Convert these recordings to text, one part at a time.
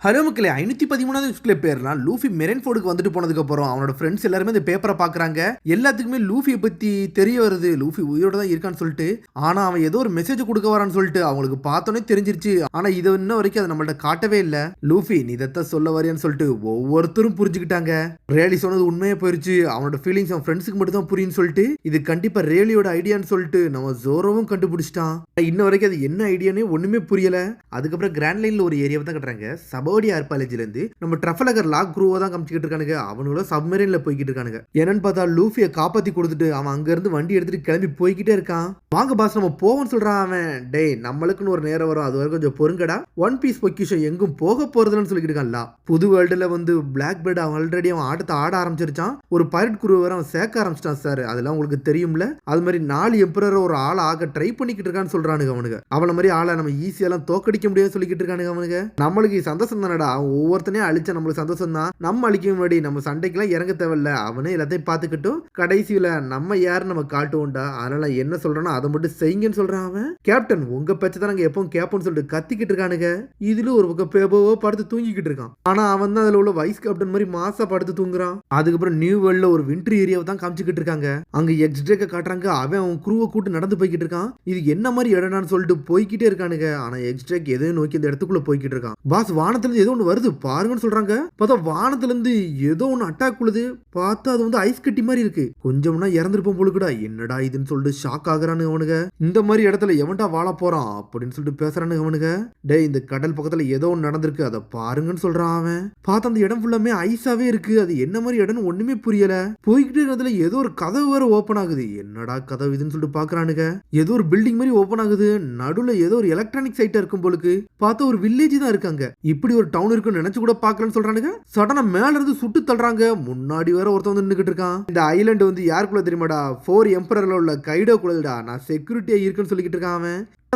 Hello மக்களே 513வது நியூஸ்ல பேர்லாம் லூஃபி மெரைன்ஃபோர்டுக்கு வந்துட்டு போனதுக்கு அப்புறம் அவனோட ஃப்ரெண்ட்ஸ் எல்லாருமே இந்த பேப்பரை பாக்குறாங்க. எல்லாத்துக்குமே லூஃபியை பத்தி தெரிய வருது. லூஃபி உயிரோட தான் இருக்கான்னு சொல்லிட்டு. ஆனா அவன் ஏதோ ஒரு மெசேஜ் கொடுக்க வரான்னு சொல்லிட்டு அவங்களுக்கு பார்த்தோன்னே தெரிஞ்சிருச்சு. ஆனா இது இன்ன வரைக்கும் அதை நம்மள்ட்ட காட்டவே இல்லை. லூஃபி நீ இதைத்தான் சொல்ல வரியான்னு சொல்லிட்டு ஒவ்வொருத்தரும் புரிஞ்சுக்கிட்டாங்க. ரேலி சொன்னது உண்மையே போயிருச்சு. அவனோட ஃபீலிங்ஸ் அவன் ஃப்ரெண்ட்ஸுக்கு மட்டும் தான் புரியுன்னு சொல்லிட்டு இது கண்டிப்பா ரேலியோட ஐடியான்னு சொல்லிட்டு நம்ம ஜோரோவும் கண்டுபிடிச்சிட்டான். இன்ன வரைக்கும் அது என்ன ஐடியானே ஒண்ணுமே புரியல. அதுக்கப்புறம் கிராண்ட் லைன்ல ஒரு ஏரியாவை தான் கட்டுறாங்க. சபோடி ஆர்பாலஜில இருந்து நம்ம ட்ரஃபலகர் லாக் குரூவை தான் காமிச்சிட்டு இருக்கானுங்க. அவனுங்களும் சப்மரீன்ல போய்கிட்டு இருக்கானுங்க. என்னன்னு பார்த்தா லூஃபியை காப்பாத்தி கொடுத்துட்டு அவன் அங்க இருந்து வண்டி எடுத்துட்டு கிளம்பி போய்கிட்டே இருக்கான். வாங்க பாஸ் நம்ம போவோம்னு சொல்றான் அவன். டே நம்மளுக்குன்னு ஒரு நேரம் வரும், அது வரைக்கும் கொஞ்சம் பொறுங்கடா. ஒன் பீஸ் பொக்கிஷம் எங்கும் போக போறதுன்னு சொல்லிட்டு இருக்கான்ல. புது வேர்ல்டுல வந்து பிளாக் பேர்ட் அவன் ஆல்ரெடி அவன் ஆட்டத்தை ஆட ஆரம்பிச்சிருச்சான். ஒரு பைரட் குரூ வர அவன் சேர்க்க ஆரம்பிச்சிட்டான் சார். அதெல்லாம் உங்களுக்கு தெரியும்ல. அது மாதிரி 4 எம்பரர் ஒரு ஆளை ஆக ட்ரை பண்ணிக்கிட்டு இருக்கான்னு சொல்றானுங்க அவனுங்க. அவன மாதிரி ஆளை நம்ம ஈஸியெல்லாம் தோக்கடிக்க முடியாது சொல்லிக்கிட்டு இருக்கானுங்க அவனுங்க. நம்மளுக்கு சந்தோஷம் தானடா, அவன் ஒவ்வொருத்தனையும் அழிச்சா நம்மளுக்கு சந்தோஷம் தான். நம்ம அழிக்க முன்னாடி நம்ம சண்டைக்கெல்லாம் இறங்க தேவையில்ல. அவனே எல்லாத்தையும் பார்த்துக்கிட்டும் கடைசியில நம்ம யாரு நம்ம காட்டுவோம்டா. அதனால என்ன சொல்றானோ அதை மட்டும் செய்யுங்கன்னு சொல்றான் அவன். கேப்டன் உங்க பேச்ச தான் நாங்க எப்பவும் கேப்போம்னு சொல்லிட்டு கத்திக்கிட்டு இருக்கானுங்க. இதுல ஒரு பக்கம் பேபோவோ படுத்து தூங்கிக்கிட்டு இருக்கான். ஆனா அவன் தான் அதுல உள்ள வைஸ் கேப்டன் மாதிரி மாசா படுத்து தூங்குறான். அதுக்கப்புறம் நியூ வேர்ல்ட்ல ஒரு வின்டர் ஏரியாவை தான் காமிச்சுக்கிட்டு இருக்காங்க. அங்க எக்ஸ்ட்ரேக்க காட்டுறாங்க. அவன் குரூவை கூட்டு நடந்து போய்கிட்டு இருக்கான். இது என்ன மாதிரி இடம்னு சொல்லிட்டு போய்கிட்டே இருக்கானுங்க. ஆனா எக்ஸ்ட்ரேக் எதையும் நோக்கி இந்த இடத்துக்குள்ள போய்கிட்டு இருக்கான். பாஸ் வானத்துல இருந்து ஏதோ ஒன்று வருது பாருங்கன்னு சொல்றாங்க. பார்த்தா வானத்துல இருந்து ஏதோ ஒன்று அட்டாக் பண்ணுது. பார்த்தா அது வந்து ஐஸ் கட்டி மாதிரி இருக்கு. கொஞ்சம்னா இறந்துருப்போம் போலுக்குடா. என்னடா இதுன்னு சொல்லிட்டு ஷாக் ஆகுறானு அவனுங்க. இந்த மாதிரி இடத்துல எவன்டா வாழ போறான் அப்படின்னு சொல்லிட்டு பேசுறானு அவனுங்க. டே இந்த கடல் பக்கத்துல ஏதோ ஒன்று நடந்திருக்கு அதை பாருங்கன்னு சொல்றான் அவன். பார்த்தா அந்த இடம் ஃபுல்லாமே ஐஸாவே இருக்கு. அது என்ன மாதிரி இடம்னு ஒண்ணுமே புரியல. போய்கிட்டு இருக்கிறதுல ஏதோ ஒரு கதவு வேற ஓபன் ஆகுது. என்னடா கதவு இதுன்னு சொல்லிட்டு பாக்குறானுங்க. ஏதோ ஒரு பில்டிங் மாதிரி ஓபன் ஆகுது. நடுவுல ஏதோ ஒரு எலக்ட்ரானிக் சைட்டா இருக்கும் போலுக்கு. பார்த்தா ஒரு வில்லேஜ் தான் இருக்காங்க. இப்படி ஒரு டவுன் இருக்குன்னு நினைச்சு கூட பாக்கலன்னு சொல்றானுங்க. சடனா மேல இருந்து சுட்டு தள்ளுறாங்க. முன்னாடி வேற ஒருத்தன் வந்து நின்னுகிட்டு இருக்கான். இந்த ஐலண்ட் வந்து யாருக்குள்ள தெரியுமாடா? 4 எம்பரர்ல உள்ள கைடோ குள்ளடா. நான் செக்யூரிட்டியா இருக்குன்னு சொல்லிக்கிட்டு இருக்கான் அவன்.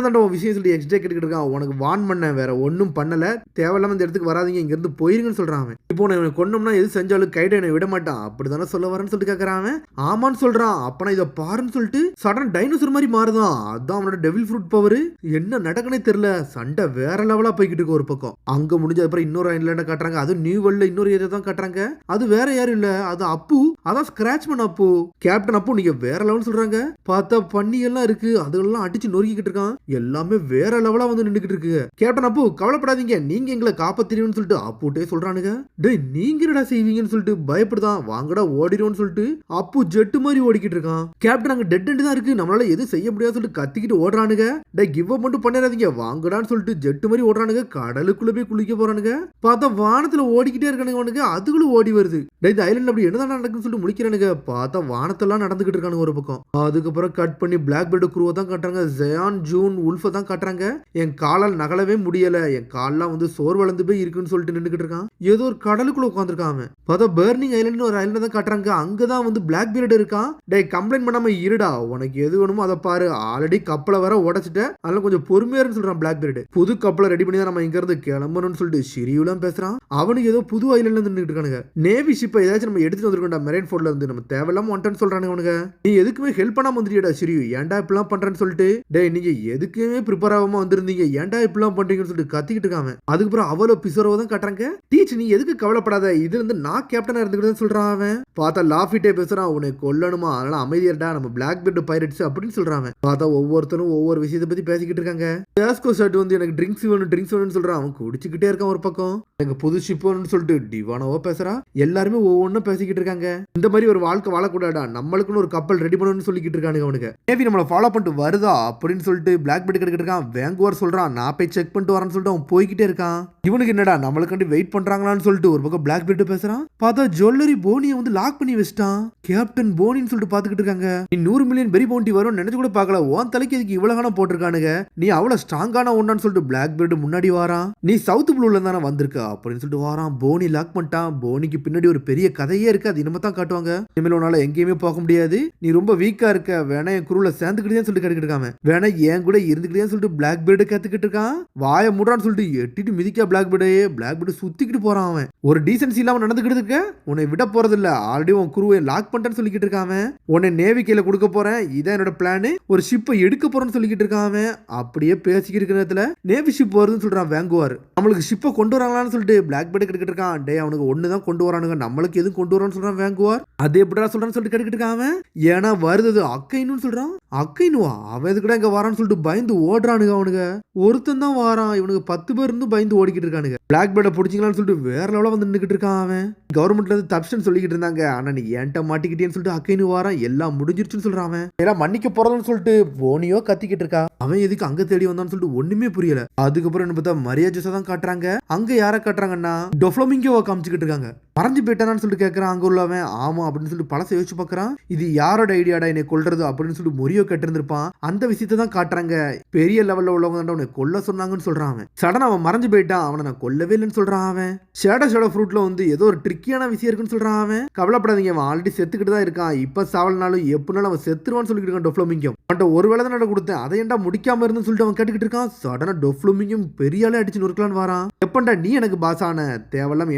விஷயம் சொல்லி எக்ஸ்ட்ரா கேட்டுக்கிட்டு இருக்கான். உனக்கு வான் பண்ண வேற ஒன்னும் பண்ணல, தேவையில்லாம இந்த இடத்துக்கு வராதிங்க, இங்க இருந்து போயிருங்கன்னு சொல்றான் அவன். இப்போ நான் கொண்டோம்னா எது செஞ்சாலும் கைட என்னை விட மாட்டான் அப்படிதானே சொல்ல வரேன்னு சொல்லிட்டு கேட்கறான் அவன். ஆமான்னு சொல்றான். அப்ப இதை பாருன்னு சொல்லிட்டு சடன் டைனோசர் மாதிரி மாறுதான். அதான் அவனோட டெவில் ஃப்ரூட் பவர். என்ன நடக்குனே தெரியல. சண்டை வேற லெவலா போய்கிட்டு இருக்கு. ஒரு பக்கம் அங்க முடிஞ்ச அப்புறம் இன்னொரு ஐலண்ட காட்டுறாங்க. அது நியூ வேர்ல்ட்ல இன்னொரு ஏரியா தான் காட்டுறாங்க. அது வேற யாரும் இல்ல, அது அப்பு. அதான் ஸ்கிராச் பண்ண அப்பு. கேப்டன் அப்பு நீங்க வேற லெவல் சொல்றாங்க. பார்த்தா பண்ணி எல்லாம் இருக்கு. அதெல்லாம் அடிச்சு நொறுக்கிட்டு இருக்கான். எல்லாமே வேற லெவலா வந்து நின்னுக்கிட்டு இருக்கு. கேப்டன் அப்பு கவலைப்படாதீங்க, நீங்க எங்களை காப்பாத்திடுவீங்கன்னு சொல்லிட்டு அப்புட்டே சொல்றானுங்க. டேய் நீங்க என்னடா செய்வீங்கன்னு சொல்லிட்டு பயப்படுதான். வாங்கடா ஓடிடுவோம்னு சொல்லிட்டு அப்பு ஜெட்டு மாதிரி ஓடிக்கிட்டு இருக்கான். கேப்டன் அங்க டெட் எண்ட் தான் இருக்கு, நம்மளால எதுவும் செய்ய முடியாது சொல்லிட்டு கத்திக்கிட்டு ஓடுறானுங்க. டேய் கிவ் அப் மட்டும் பண்ணிடாதீங்க வாங்கடான்னு சொல்லிட்டு ஜெட்டு மாதிரி ஓடுறானுங்க. கடலுக்குள்ள போய் குளிக்க போறானுங்க. பார்த்தா வானத்துல ஓடிக்கிட்டே இருக்கானுங்க அவனுக்கு. அதுக்குள்ள ஓடி வருது. டேய் இந்த ஐலண்ட் அப்படி என்னதான் நடக்குன்னு சொல்லிட்டு முடிக்கிறானுங்க. பார்த்தா வானத்தெல்லாம் நடந்துகிட்டு இருக்கானுங்க ஒரு பக்கம். அதுக்கப்புறம் கட் பண்ணி பிளாக் பெர்ட் குரூவை தான் காட்டுறாங்க. ஜெயான் ஜூன் உல்ஃபை தான் காட்டுறாங்க. என் காலால் நகலவே முடியல, என் கால்லாம் வந்து சோர் வளர்ந்து போய் இருக்குன்னு சொல்லிட்டு நின்றுகிட்டு இருக்கான். ஏதோ ஒரு கடலுக்குள்ள உட்காந்துருக்கான் அவன். பார்த்தா பர்னிங் ஐலண்ட் ஒரு ஐலண்ட் தான் காட்டுறாங்க. அங்கதான் வந்து பிளாக் பீரியட் இருக்கான். டே கம்ப்ளைண்ட் பண்ணாம இருடா, உனக்கு எது வேணுமோ அதை பாரு. ஆல்ரெடி கப்பலை வர உடைச்சிட்ட, அதனால கொஞ்சம் பொறுமையா சொல்றான் பிளாக் பீரியட். புது கப்பலை ரெடி பண்ணி தான் நம்ம இங்க இருந்து கிளம்பணும்னு சொல்லிட்டு ஷிரியுலாம் பேசுறான். அவனுக்கு ஏதோ புது ஐலண்ட்ல இருந்து நின்றுட்டு இருக்கானுங்க. நேவி ஷிப்பை ஏதாச்சும் நம்ம எடுத்துட்டு வந்திருக்கோம்டா மெரைன் ஃபோர்ட்ல இருந்து, நம்ம தேவையில்லாம வந்துட்டேன்னு சொல்றானுங்க அவனுங்க. நீ எதுக்குமே ஹெல்ப் பண்ணாம வந்துட்டியடா ஷிரியு, ஏன்டா இப்பெல்லாம் பண்றேன்னு சொல்லிட்டு. டே நீங்க எதுக்குமே ப்ரிப்பேர் ஆகாம வந்திருந்தீங்க, ஏன்டா இப்பெல்லாம் பண்றீங்கன்னு சொல்லிட்டு கத்திக்கிட்டு இருக்காங்க. அதுக்கப்புறம் அவளோ பிசோரோ தான் காட்டுறாங்க. டீச் நீ எதுக்கு கவலைப்படாத, இதுல இருந்து நான் கேப்டனா இருந்துக்கிட்டு சொல்றான் அவன். பார்த்தா லாஃபிட்டே பேசுறான். உன்னை கொல்லணுமா, அதனால அமைதியர்டா, நம்ம பிளாக் பெர்ட் பைரட்ஸ் அப்படின்னு சொல்றான். பார்த்தா ஒவ்வொருத்தரும் ஒவ்வொரு விஷயத்தை பத்தி பேசிக்கிட்டு இருக்காங்க. ஜாஸ்கோ ஷர்ட் வந்து எனக்கு ட்ரிங்க்ஸ் வேணும்னு சொல்றான். அவன் குடிச்சுக்கிட்டே இருக்கான் ஒரு பக்கம். எனக்கு புது ஷிப் வேணும்னு சொல்லிட்டு டிவானோவா பேசுறா. எல்லாருமே ஒவ்வொன்றும் பேசிக்கிட்டு இருக்காங்க. இந்த மாதிரி ஒரு வாழ்க்கை வாழக்கூடாடா, நம்மளுக்குன்னு ஒரு கப்பல் ரெடி பண்ணணும்னு சொல்லிக்கிட்டு இருக்கானுங்க அவனுக்கு. நேவி நம்மளை ஃபாலோ பண்ணிட்டு வருதா அப்படின்னு சொல்லிட்டு பிளாக் பெர்ட் கிட்ட இருக்கான். வேங்குவர் சொல்றான் நான் போய் செக் பண்ணிட்டு வரேன்னு சொல்லிட்டு அவன் போய்கிட்டே இருக்கான். இவனுக்கு என்னடா நம்மளுக்காண்டி வெயிட் பண்றாங்களான்னு சொல்லிட்டு ஒரு பக்கம் பிளாக் பெர்ட் பேசுறான். பார்த்தா ஜுவல்லரி போனியை வந்து லாக் பண்ணி வச்சிட்டான். கேப்டன் போனின்னு சொல்லிட்டு பாத்துக்கிட்டு இருக்காங்க. நீ 100 மில்லியன் பெரி பவுண்டி வரும் நினைச்சு கூட பார்க்கல, உன் தலைக்கு இதுக்கு இவ்வளவு போட்டிருக்கானுங்க, நீ அவ்வளவு ஸ்ட்ராங்கான ஒன்னான்னு சொல்லிட்டு பிளாக் பெர்ட் முன்னாடி வாரான். நீ சவுத் ப்ளூல தானே வந்திருக்க அப்படின்னு சொல்லிட்டு வாரான். போனி லாக் பண்ணிட்டான். போனிக்கு பின்னாடி ஒரு பெரிய கதையே இருக்கு, அது இனிமே தான் காட்டுவாங்க. இனிமேல் உன்னால எங்கேயுமே போக முடியாது, நீ ரொம்ப வீக்கா இருக்க, வேணா என் குரூல சேர்ந்துக்கிட்டே சொல்லிட்டு கேட்டுக்கிட்டு இருக்காம, வேணா என் கூட ரூம்ல இருந்துக்கிட்டே சொல்லிட்டு பிளாக் பேர்டு கத்துக்கிட்டு இருக்கான். வாயை மூடான்னு சொல்லிட்டு எட்டிட்டு மிதிக்கா பிளாக் பேர்டு சுத்திக்கிட்டு போறான். அவன் ஒரு டீசன்சி இல்லாம நடந்துக்கிட்டு இருக்க, உன்னை விட போறது இல்ல, ஆல்ரெடி உன் குருவை லாக் பண்ணிட்டேன்னு சொல்லிக்கிட்டு இருக்கான். உன்னை நேவி கையில கொடுக்க போறேன், இதான் என்னோட பிளான், ஒரு ஷிப்பை எடுக்க போறேன்னு சொல்லிக்கிட்டு இருக்கான். அப்படியே பேசிக்கிட்டு இருக்கிற நேரத்துல நேவி ஷிப் வருதுன்னு சொல்றான் வேங்குவார். நம்மளுக்கு ஷிப்பை கொண்டு வராங்களான்னு சொல்லிட்டு பிளாக் பேர்டு கிட்ட இருக்கான். டே அவனுக்கு ஒண்ணுதான் கொண்டு வரானுங்க, நம்மளுக்கு எதுவும் கொண்டு வரான்னு சொல்றான் வேங்குவார். அது எப்படிடா சொல்றான்னு சொல்லிட்டு கேட்டுக்கிட்டு இருக்கான். ஏன்னா வருது அக்கைன்னு சொல்றான். அக்கைனுவா, அவன் எதுக்குடா இங்க வரான்னு சொல்லிட்டு பயந்து ஓடுறானுங்க. அவனுங்க ஒருத்தன் தான் வாரான், இவனுக்கு 10 பேர் இருந்து பயந்து ஓடிக்கிட்டு இருக்கானுங்க. பிளாக் பேர்டை பிடிச்சிங்களான்னு சொல்லிட்டு வேற லெவலில் வந்து நின்றுக்கிட்டு இருக்கான். அவன் கவர்மெண்ட்ல இருந்து தப்ஷன் சொல்லிக்கிட்டு இருந்தாங்க, ஆனா நீ ஏன்ட்ட மாட்டிக்கிட்டேன்னு சொல்லிட்டு அக்கைனு வாரான். எல்லாம் முடிஞ்சிருச்சுன்னு சொல்றான். அவன் எல்லாம் மன்னிக்க போறதுன்னு சொல்லிட்டு போனியோ கத்திக்கிட்டு இருக்கா. அவன் எதுக்கு அங்க தேடி வந்தான்னு சொல்லிட்டு ஒண்ணுமே புரியல. அதுக்கப்புறம் என்ன பார்த்தா மரியா ஜோஸா தான் காட்டுறாங்க. அங்க யார காட்டுறாங்கன்னா டொஃப்ளமிங்கோவை காமிச்சுக்கிட்டு இருக்காங்க. மறைஞ்சு போயிட்டானான்னு சொல்லிட்டு கேட்கறான் அங்க உள்ளவன். ஆமா அப்படின்னு சொல்லிட்டு பழச யோசிச்சு பாக்குறான். இது யாரோட ஐடியாடா என்னை கொல்றது அப்படின்னு சொல்லிட்டு மொரியோ கேட்டிருந்திருப்பான். அந்த விஷயத்தை தான் காட்டுறாங்க. பெரிய லெவல்ல உள்ளவங்க தான் உன்னை கொல்ல சொன்னாங்கன்னு சொல்றான். அவன் சடனா அவன் மறைஞ்சு போயிட்டான். அவனை நான் கொல்லவே இல்லைன்னு சொல்றான். அவன் ஷேடோ ஃப்ரூட்ல வந்து ஏதோ ஒரு ட்ரிக்கியான விஷயம் இருக்குன்னு சொல்றான். அவன் கவலைப்படாதீங்க, அவன் ஆல்ரெடி செத்துக்கிட்டு தான் இருக்கான், இப்ப சாவல்னாலும் எப்படினாலும் அவன் செத்துருவான்னு சொல்லிட்டு இருக்கான் டொஃப்ளமிங்கம். அவன்கிட்ட ஒரு வேலை தான் நட கொடுத்தேன், அதை ஏன்டா முடிக்காம இருந்து சொல்லிட்டு அவன் கேட்டுக்கிட்டு இருக்கான். சடனா டொஃப்ளமிங்கம் பெரிய ஆளே அடிச்சு நொறுக்கலான்னு வாரான். எப்பண்டா நீ எனக்கு பாஸ் ஆன, தேவையில்லாம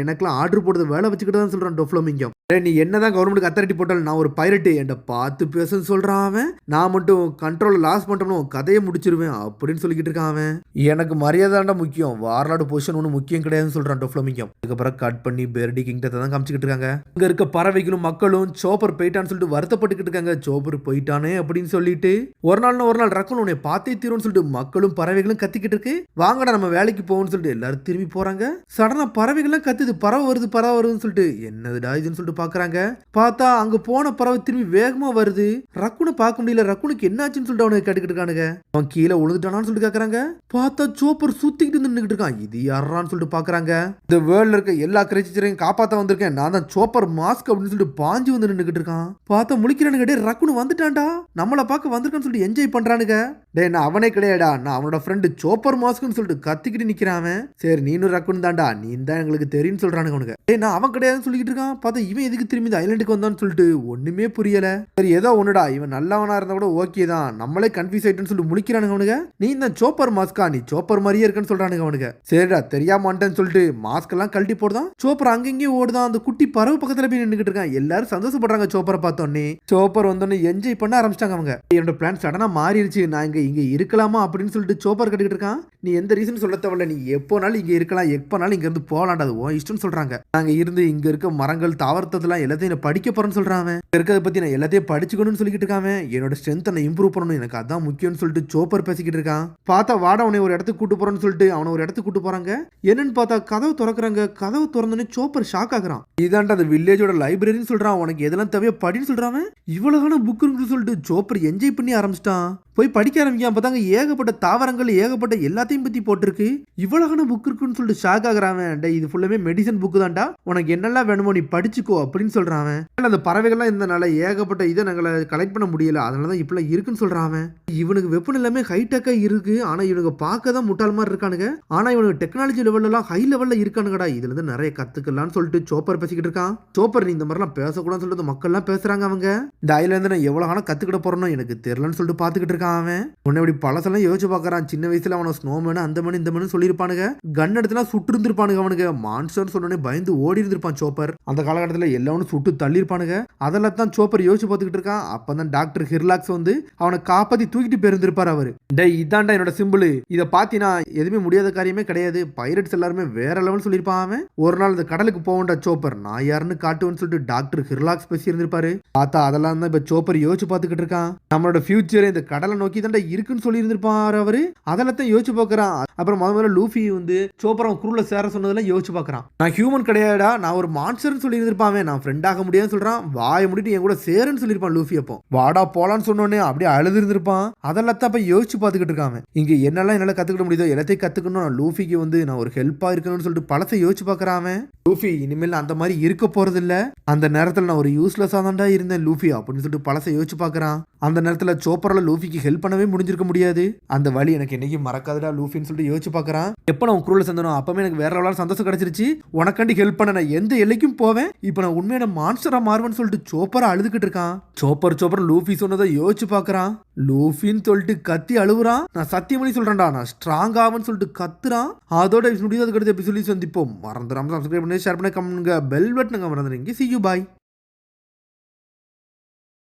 எனக்குலாம் ஆர்டர் போடுறது வேலை வச்சுக்கிட்டு தான் சொல்றான் டொஃப்ளமிங்கம். நீ என்னதான் கவர்மெண்ட் அத்தாரிட்டி போட்டாலும் நான் ஒரு பைரட்டு, என்கிட்ட பார்த்து பேசுன்னு சொல்றான். அவன் நான் மட்டும் கண்ட்ரோல் லாஸ் பண்ணிட்டோம்னு கதையை முடிச்சிருவேன் அப்படின்னு சொல்லிக்கிட்டு இருக்கான். அவன் எனக்கு மரியாதை முக்கியம், வார்லாடு பொசிஷன் ஒன்றும் முக்கியம் கிடையாதுன்னு சொல்றான் டொஃப்ளமிங்கம். அதுக்கப்புறம் கட் பண்ணி பெர்டி கிங்டத்தை தான் காமிச்சிக்கிட்டு இருக்காங்க. அங்க இருக்க பறவைகளும் மக்களும் சோப்பர் போயிட்டான்னு சொல்லிட்டு வருத்தப்பட்டுக்கிட்டு இருக்காங்க. சோப்பர் போயிட்டானே அப்படின்னு சொல்லிட்டு ஒரு நாள் ரக்குன் உன்னை பார்த்தே தீரும்னு சொல்லிட்டு மக்களும் பறவைகளும் கத்திக்கிட்டு இருக்கு. வாங்கடா நம்ம வேலைக்கு போவோம்னு சொல்லிட்டு எல்லாரும் திரும்பி போறாங்க. சடனா பறவைகள்லாம் கத்துது, பறவை வருதுன்னு சொல்லிட்டு என்னதுடா இதுன்னு சொல்லிட்டு பாக்குறாங்க. பார்த்தா அங்க போன பறவை திரும்பி வேகமா வருது. ரக்குனை பார்க்க முடியல, ரக்குனுக்கு என்னாச்சுன்னு சொல்லிட்டு அவனுக்கு கேட்டுக்கிட்டு இருக்கானுங்க. அவன் கீழே விழுந்துட்டானான்னு சொல்லிட்டு கேக்குறாங்க. பார்த்தா சோப்பர் சுத்திக்கிட்டு நின்னுக்கிட்டு இருக்கான். இது யாரான்னு சொல்லிட்டு பாக்குறாங்க. இந்த வேர்ல்ட்ல இருக்க எல்லா கிரேச்சரையும் காப்பாத்த வந்திருக்கேன், நான் தான் சோப்பர் மாஸ்க் அப்படின்னு சொல்லிட்டு பாஞ்சு வந்து நின்னுக்கிட்டு இருக்கான். பார்த்தா முழிக்கிறானுங்க, டே ரக்குனு வந்துட்டான்டா, நம்மளை பார்க்க வந்திருக்கான்னு சொல்லிட்டு என்ஜாய் பண்றானுங்க. டே நான் அவனே கிடையாடா, நான் அவனோட ஃப்ரெண்டு சோப்பர் மாஸ்க்னு சொல்லிட்டு கத்திக்கிட்டு நிக்கிறான். சரி நீனும் ரக்குன் தான்டா, நீ தான் எங்களுக்கு தெரியும்னு சொல்றானுங்க அவனுக்கு. டே நான் அவன் கிடையாதுன்னு சொல்லிக்கிட்டு இருக்கான். பார்த்தா இவன் எதுக்கு திரும்பி இந்த ஐலண்டுக்கு வந்தான்னு சொல்லிட்டு ஒண்ணுமே புரியல. சரி ஏதோ ஒண்ணுடா, இவன் நல்லவனா இருந்தா கூட ஓகே தான், நம்மளே கன்ஃபியூஸ் ஆயிட்டுன்னு சொல்லிட்டு முழிக்கிறானுங்க அவனுங்க. நீ இந்த சோப்பர் மாஸ்கா, நீ சோப்பர் மாதிரியே இருக்குன்னு சொல்றானுங்க அவனுங்க. சரிடா தெரியாமட்டேன்னு சொல்லிட்டு மாஸ்க் எல்லாம் கழட்டி போடுதான். சோப்பர் அங்கேயும் ஓடுதான். அந்த குட்டி பறவை பக்கத்துல போய் நின்றுகிட்டு இருக்கான். எல்லாரும் சந்தோஷப்படுறாங்க சோப்பரை பார்த்தோன்னே. சோப்பர் வந்தோடனே என்ஜாய் பண்ண ஆரம்பிச்சிட்டாங்க அவங்க. என்னோட பிளான் சடனா மாறிடுச்சு, நான் இங்க இருக்கலாமா அப்படின்னு சொல்லிட்டு சோப்பர் கட்டிக்கிட்டு இருக்கான். நீ எந்த ரீசன் சொல்ல தேவையில்ல, நீ எப்போனாலும் இங்க இருக்கலாம், எப்போனாலும் இங்க இருந்து போகலாண்டா, அது உன் இஷ்டம்னு சொல்றாங்க. நாங்க இருந்து இங்க இருக்க மரங்கள் தாவரத்தெல்லாம் எல்லாத்தையும் படிக்க போறேன்னு சொல்றான். இருக்கிறத பத்தி நான் எல்லாத்தையும் படிச்சுக்கணும்னு சொல்லிக்கிட்டு இருக்கான். என்னோட ஸ்ட்ரென்த்தை நான் இம்ப்ரூவ் பண்ணணும், எனக்கு அதான் முக்கியம்னு சொல்லிட்டு சோப்பர் பேசிக்கிட்டு இருக்கான். பார்த்தா வாட அவனை ஒரு இடத்துக்கு கூட்டு போறேன்னு சொல்லிட்டு அவனை ஒரு இடத்துக்கு கூட்டு போறாங்க. என்னன்னு பார்த்தா கதவு திறக்கிறாங்க. கதவு திறந்தோடனே சோப்பர் ஷாக் ஆகுறான். இதான்டா அந்த வில்லேஜோட லைப்ரரின்னு சொல்றான். உனக்கு எதெல்லாம் தேவையோ படின்னு சொல்றான். இவ்வளவான புக் இருக்குன்னு சொல்லிட்டு சோப்பர் என்ஜாய் பண்ணி ஆரம்பிச்சிட்டான். போய் படிக்க ஆரம்பிக்கான். பார்த்தாங்க ஏகப்பட்ட தாவரங்கள் ஏகப்பட்ட எல்லாத்தையும் பத்தி போட்டிருக்கு. இவ்வளவான புக் இருக்குன்னு சொல்லிட்டு ஷாக் ஆகுறான். இது ஃபுல்லாமே மெடிசன் புக் தான்டா, உனக்கு என்னெல்லாம் வேணுமோ நீ படிச்சுக்கோ அப்படின்னு சொல்றான். அந்த பறவைகள்லாம் இருந்தனால ஏகப்பட்ட இதை நாங்களை கலெக்ட் பண்ண முடியல, அதனாலதான் இப்பெல்லாம் இருக்குன்னு சொல்றான். இவனுக்கு வெப்பன் எல்லாமே ஹைடெக்கா இருக்கு, ஆனா இவனுக்கு பார்க்க தான் முட்டாள் மாதிரி இருக்கானுங்க. ஆனா இவனுக்கு டெக்னாலஜி லெவல்ல எல்லாம் ஹை லெவல்ல இருக்கானுங்கடா, இதுல இருந்து நிறைய கத்துக்கலாம்னு சொல்லிட்டு சோப்பர் பேசிக்கிட்டு இருக்கான். சோப்பர் நீ இந்த மாதிரிலாம் பேசக்கூடாதுன்னு சொல்லிட்டு மக்கள் எல்லாம் பேசுறாங்க. அவங்க இந்த ஐலேருந்து நான் எவ்வளவு கத்துக்கிட்ட போறேன்னு எனக்கு தெரியலன்னு சொல்லிட்டு பாத்துக்கிட்டு இருக்கான். அவன் உன்னை இப்படி பழசெல்லாம் யோசிச்சு பாக்குறான். சின்ன வயசுல அவனை ஸ்னோமேன் அந்த மணி இந்த மணி சொல்லியிருப்பானுங்க. கன் எடுத்துலாம் சுட்டு இருந்திருப்பானுங்க. அவனுக்கு மான்ஸ்டர் சொன்னோடனே பயந்து ஓடி இருந்திருப்பான் சோப்பர். அந்த காலகட்டத்தில் எல்லாரும் சுட்டு தள்ளியிருப்பானுங்க. அதெல்லாம் தான் சோப்பர் யோசிச்சு பார்த்துக்கிட்டு இருக்கான். அப்பதான் டாக்டர் ஹிர்லாக்ஸ் வந்து அவனை காப்பாத்தி தூக்கிட்டு போயிருந்திருப்பார். அவரு டே இதான்டா என்னோட சிம்பிள், இதை பாத்தீனா எதுவுமே முடியாத காரியமே கிடையாது, பைரட்ஸ் எல்லாருமே வேற லெவல் சொல்லியிருப்பான். அவன் ஒரு நாள் இந்த கடலுக்கு போகண்டா சோப்பர், நான் யாருன்னு காட்டுவேன்னு சொல்லிட்டு டாக்டர் ஹிர்லாக்ஸ் பேசி இருந்திருப்பாரு. பார்த்தா அதெல்லாம் தான் இப்ப சோப்பர் யோசிச்சு பார்த்துக்கிட்டு இருக்கான். நம்மளோட ஃபியூச்சர் இந்த கடலை நோக்கி தான்டா இருக்குன்னு சொல்லி இருந்திருப்பாரு அவரு. அதெல்லாம் யோசிச்சு பார்க்கறான். அப்புறம் முதல்ல லூஃபி வந்து சோப்பர் அவன் குரூல சேர சொன்னதெல்லாம் யோசிச்சு பார்க்கறான். நான் ஹியூமன் கிடையாடா, நான் ஒரு மான்ஸ்டர்னு சொல்லி இருந்திருப்பான். நான் ஃப்ரெண்ட் ஆக முடியாதுன்னு சொல்றான். வாயை முடிட்டு என் கூட சேருன்னு சொல்லியிருப்பான் லூஃபி. அப்போ வாடா போலான்னு சொன்னோடனே அப்படியே அழுது இருந்திருப்பான். அதெல்லாம் தான் அப்ப யோசிச்சு பார்த்துக்கிட்டு இருக்காங்க. இங்க என்னெல்லாம் என்னால கத்துக்கிட முடியுதோ எல்லாத்தையும் கத்துக்கணும், நான் லூஃபிக்கு வந்து நான் ஒரு ஹெல்ப்பா இருக்கணும்னு சொல்லிட்டு பழசை யோசிச்சு பார்க்கறான். லூஃபி இனிமேல் அந்த மாதிரி இருக்க போறது இல்ல, அந்த நேரத்தில் நான் ஒரு யூஸ்லெஸ்ஸா தான்டா இருந்தேன் லூஃபி அப்படின்னு சொல்லிட்டு பழசை யோசிச்சு பார்க்கறான். அந்த நேரத்தில் சோப்பரால லூஃபிக்கு ஹெல்ப் பண்ணவே முடிஞ்சிருக்க முடியாது. அந்த வழி எனக்கு என்னைக்கும் மறக்காதுடா லூஃபின்னு சொல்லிட்டு யோசிச்சு பாக்குறான். எப்ப நான் குரூல சந்தனும் அப்பவே எனக்கு வேற லெவலான சந்தோஷம் கிடைச்சிருச்சு. உனக்காண்டி ஹெல்ப் பண்ண நான் எந்த எல்லைக்கும் போவேன். இப்ப நான் உண்மையான மான்ஸ்டரா மாறுவேன்னு சொல்லிட்டு சோப்பரா அழுதுகிட்டு இருக்கான். சோப்பர் லூஃபி சொன்னதை யோசிச்சு பாக்குறான். லூஃபின்னு சொல்லிட்டு கத்தி அழுவுறான். நான் சத்தியம் பண்ணி சொல்றேன்டா நான் ஸ்ட்ராங் ஆவன்னு சொல்லிட்டு கத்துறான். அதோட முடியாத அடுத்த எபிசோட் சந்திப்போம். மறந்துடாம சப்ஸ்கிரைப் பண்ணி ஷேர் பண்ணி கமெண்ட் பெல் பட்டனுங்க மறந்துடுங்க. See you bye.